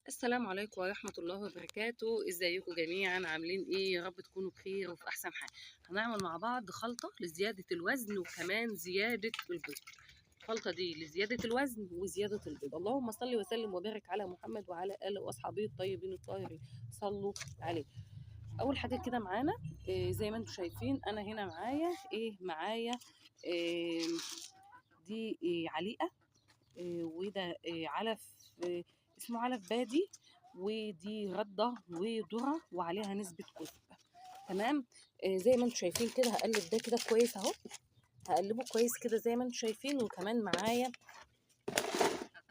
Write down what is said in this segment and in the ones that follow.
السلام عليكم ورحمة الله وبركاته. ازيكم جميعا؟ عاملين ايه؟ يا رب تكونوا بخير وفي احسن حال. هنعمل مع بعض خلطة لزيادة الوزن وكمان زيادة البيض. الخلطة دي لزيادة الوزن وزيادة البيض. اللهم صل وسلم وبارك على محمد وعلى آله وأصحابه الطيبين الطاهرين. صلوا عليه. أول حاجة كده معانا زي ما انتم شايفين أنا هنا معايا إيه دي عليقة، وده علف، اسمه علف بادي، ودي غدة وذرة وعليها نسبة كزب. تمام. زي ما انتم شايفين كده هقلب ده كده كويس اهو. هقلبه كويس كده زي ما انتم شايفين، وكمان معايا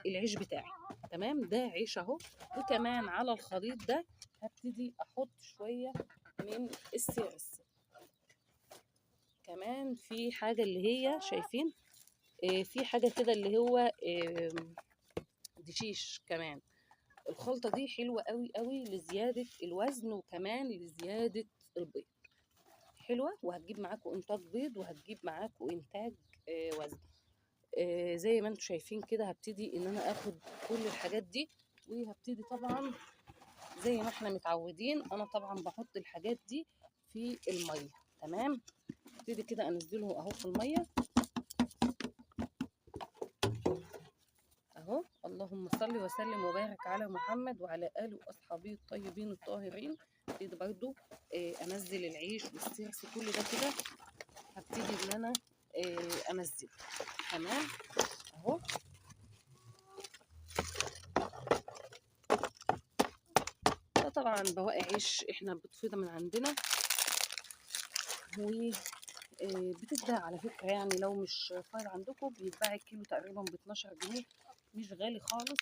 العيش بتاعي. تمام، ده عيش اهو. وكمان على الخليط ده هبتدي احط شوية من السرس. كمان في حاجة اللي هي شايفين، في حاجة كده اللي هو دشيش كمان. الخلطة دي حلوة قوي قوي لزيادة الوزن وكمان لزيادة البيض. حلوة، وهتجيب معاكم انتاج بيض وهتجيب معاكم انتاج وزن. زي ما انتم شايفين كده هبتدي ان انا اخد كل الحاجات دي، وهبتدي طبعا زي ما احنا متعودين انا طبعا بحط الحاجات دي في المية. تمام. هبتدي كده انزله اهو في المية اهو. اللهم صل وسلم وبارك على محمد وعلى اله واصحابه الطيبين الطاهرين. ابتدي برضو انزل العيش والسرس كل ده كده. هبتدي ان انا انزله. تمام اهو. ده طبعا بواقي عيش احنا بتفيض من عندنا، و بتتباع على فكره، يعني لو مش فايض عندكم بيتباع الكيلو تقريبا ب 12 جنيه. مش غالي خالص.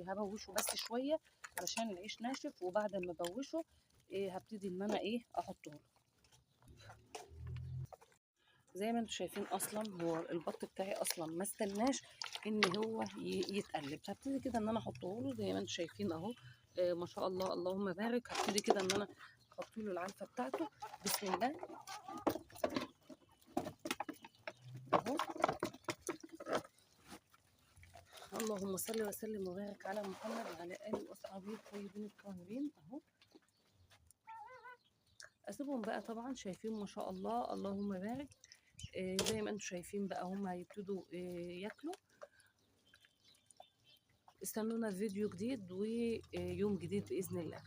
هبوشه بس شويه علشان العيش ناشف، وبعد ما ابوشه هبتدي ان انا احطه له. زي ما انتم شايفين اصلا هو البط بتاعي اصلا ما استناش ان هو يتقلب. هبتدي كده ان انا احطه له زي ما انتم شايفين اهو. ما شاء الله اللهم بارك. هبتدي كده ان انا احط له العلفه بتاعته. بسم الله اهو. اللهم صل وسلم وبارك على محمد وعلى اله واصحابه الطيبين الطاهرين اهو. اسيبهم بقى طبعا. شايفين ما شاء الله اللهم بارك. زي ما انتم شايفين بقى هم هيبتدوا ياكلوا. استنونا في فيديو جديد ويوم جديد باذن الله.